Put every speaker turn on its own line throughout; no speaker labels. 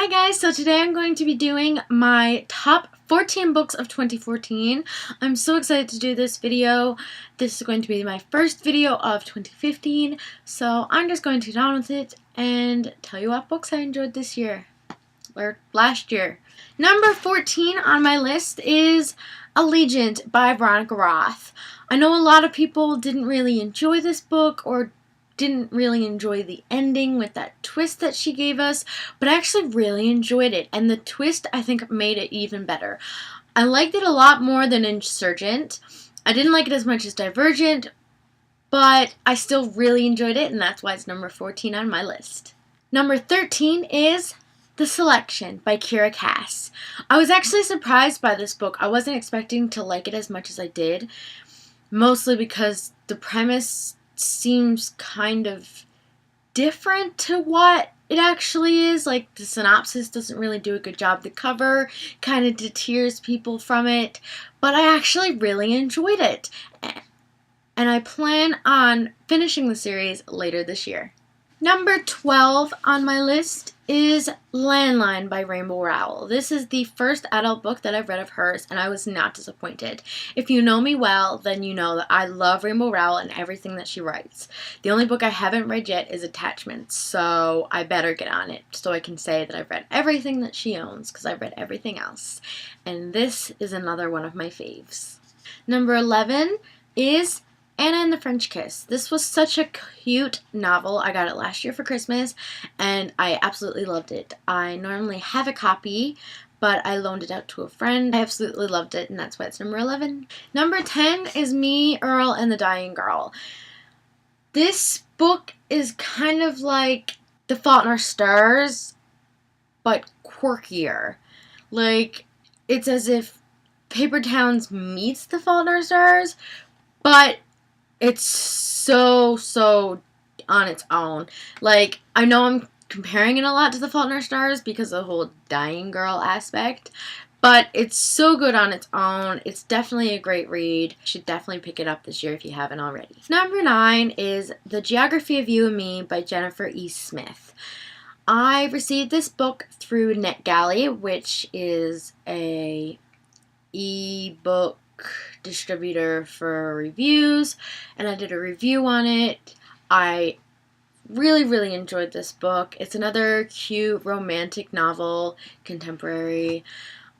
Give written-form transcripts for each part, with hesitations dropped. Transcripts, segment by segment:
Hi guys, so today I'm going to be doing my top 14 books of 2014. I'm so excited to do this video. This is going to be my first video of 2015, so I'm just going to get on with it and tell you what books I enjoyed this year, or last year. Number 14 on my list is Allegiant by Veronica Roth. I know a lot of people didn't really enjoy this book or didn't really enjoy the ending with that twist that she gave us, but I actually really enjoyed it, and the twist I think made it even better. I liked it a lot more than Insurgent. I didn't like it as much as Divergent, but I still really enjoyed it, and that's why it's number 14 on my list. Number 13 is The Selection by Kiera Cass. I was actually surprised by this book. I wasn't expecting to like it as much as I did, mostly because the premise seems kind of different to what it actually is. Like, the synopsis doesn't really do a good job. The cover kind of deters people from it, but I actually really enjoyed it, and I plan on finishing the series later this year. Number 12 on my list is Landline by Rainbow Rowell. This is the first adult book that I've read of hers, and I was not disappointed. If you know me well, then you know that I love Rainbow Rowell and everything that she writes. The only book I haven't read yet is Attachments, so I better get on it so I can say that I've read everything that she owns, because I've read everything else. And this is another one of my faves. Number 11 is Anna and the French Kiss. This was such a cute novel. I got it last year for Christmas, and I absolutely loved it. I normally have a copy, but I loaned it out to a friend. I absolutely loved it, and that's why it's number 11. Number 10 is Me, Earl, and the Dying Girl. This book is kind of like The Fault in Our Stars, but quirkier. Like, it's as if Paper Towns meets The Fault in Our Stars, but it's so on its own. Like, I know I'm comparing it a lot to The Fault in Our Stars because of the whole dying girl aspect, but it's so good on its own. It's definitely a great read. You should definitely pick it up this year if you haven't already. Number 9 is The Geography of You and Me by Jennifer E. Smith. I received this book through NetGalley, which is a e-book distributor for reviews, and I did a review on it. I really enjoyed this book. It's another cute romantic novel, contemporary.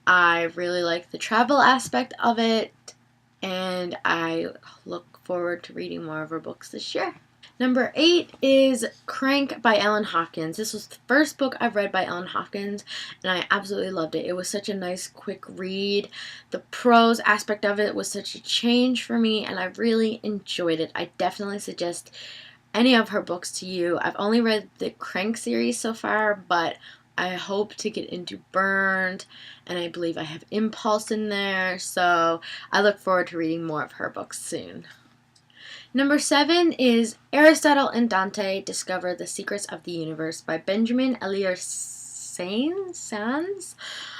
I really like the travel aspect of it, and I look forward to reading more of her books this year. Number 8 is Crank by Ellen Hopkins. This was the first book I've read by Ellen Hopkins, and I absolutely loved it. It was such a nice, quick read. The prose aspect of it was such a change for me, and I really enjoyed it. I definitely suggest any of her books to you. I've only read the Crank series so far, but I hope to get into Burned, and I believe I have Impulse in there, so I look forward to reading more of her books soon. Number 7 is Aristotle and Dante Discover the Secrets of the Universe by Benjamin Elier Sands.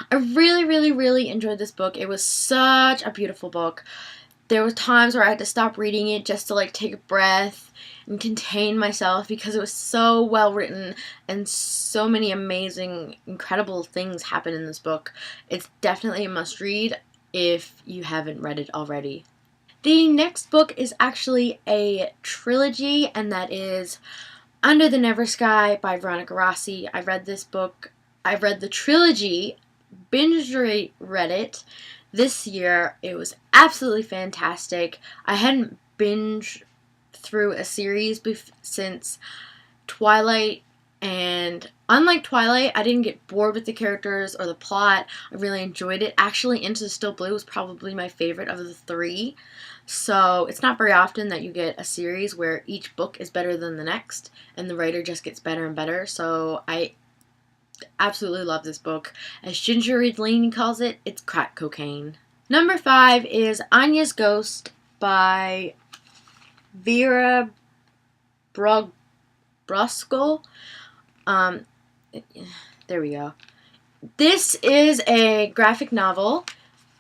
I really enjoyed this book. It was such a beautiful book. There were times where I had to stop reading it just to like take a breath and contain myself because it was so well written and so many amazing, incredible things happen in this book. It's definitely a must read if you haven't read it already. The next book is actually a trilogy, and that is Under the Never Sky by Veronica Rossi. I read this book. I read the trilogy, read it this year. It was absolutely fantastic. I hadn't binged through a series since Twilight, and unlike Twilight, I didn't get bored with the characters or the plot. I really enjoyed it. Actually, Into the Still Blue was probably my favorite of the 3. So it's not very often that you get a series where each book is better than the next and the writer just gets better and better. So I absolutely love this book. As Ginger Reed Laney calls it, it's crack cocaine. Number 5 is Anya's Ghost by Vera Brosgol. There we go. This is a graphic novel.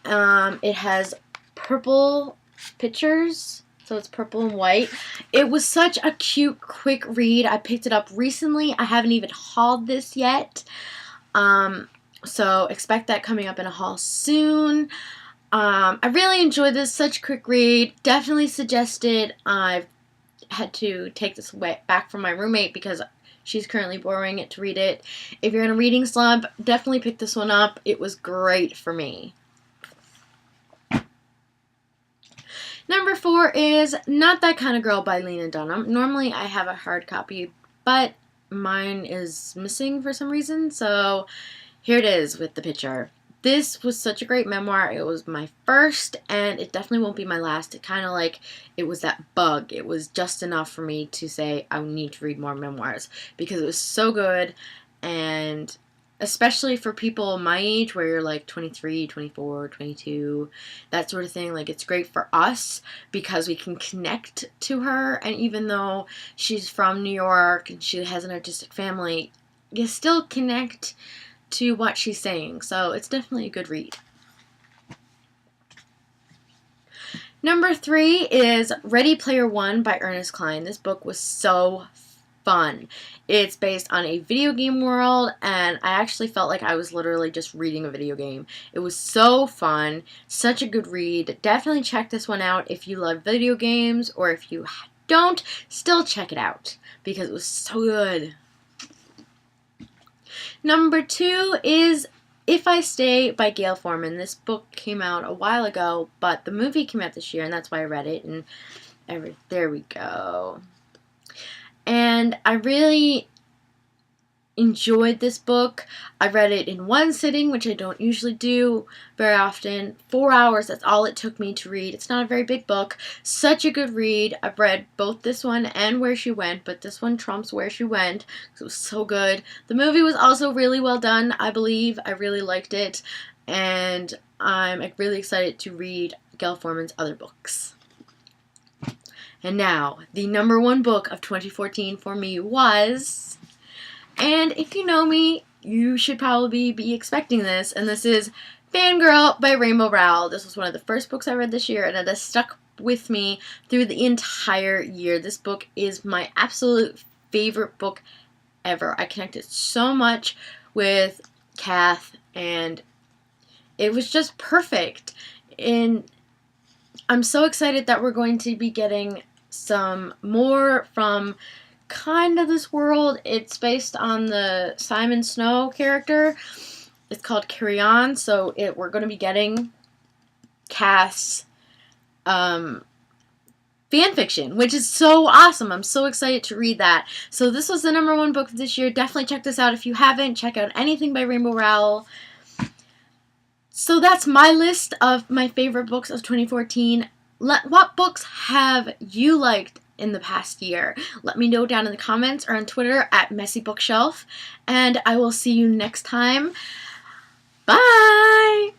It has purple pictures, so it's purple and white. It was such a cute, quick read. I picked it up recently. I haven't even hauled this yet. So expect that coming up in a haul soon. I really enjoyed this. Such a quick read. Definitely suggested. I've had to take this back from my roommate because she's currently borrowing it to read it. If you're in a reading slump, definitely pick this one up. It was great for me. Number 4 is Not That Kind of Girl by Lena Dunham. Normally I have a hard copy, but mine is missing for some reason, so here it is with the picture. This was such a great memoir. It was my first, and it definitely won't be my last. It kind of like, it was that bug. It was just enough for me to say I need to read more memoirs because it was so good, and especially for people my age where you're like 23, 24, 22, that sort of thing. Like, it's great for us because we can connect to her, and even though she's from New York and she has an artistic family, you still connect to what she's saying. So it's definitely a good read. Number 3 is Ready Player One by Ernest Cline. This book was so fun. It's based on a video game world, and I actually felt like I was literally just reading a video game. It was so fun. Such a good read. Definitely check this one out if you love video games, or if you don't, still check it out because it was so good. Number 2 is If I Stay by Gayle Forman. This book came out a while ago, but the movie came out this year, and that's why I read it. And there we go. And I really enjoyed this book. I read it in one sitting, which I don't usually do very often. 4 hours, that's all it took me to read. It's not a very big book. Such a good read. I've read both this one and Where She Went, but this one trumps Where She Went because it was so good. The movie was also really well done, I believe. I really liked it, and I'm really excited to read Gayle Forman's other books. And now, the number 1 book of 2014 for me was, and if you know me, you should probably be expecting this, and this is Fangirl by Rainbow Rowell. This was one of the first books I read this year, and it has stuck with me through the entire year. This book is my absolute favorite book ever. I connected so much with Kath, and it was just perfect. And I'm so excited that we're going to be getting some more from kind of this world. It's based on the Simon Snow character. It's called Carry On, so we're going to be getting Kath's fan fiction, which is so awesome. I'm so excited to read that. So this was the number 1 book of this year. Definitely check this out if you haven't. Check out anything by Rainbow Rowell. So that's my list of my favorite books of 2014. What books have you liked in the past year? Let me know down in the comments or on Twitter at MessyBookshelf, and I will see you next time. Bye!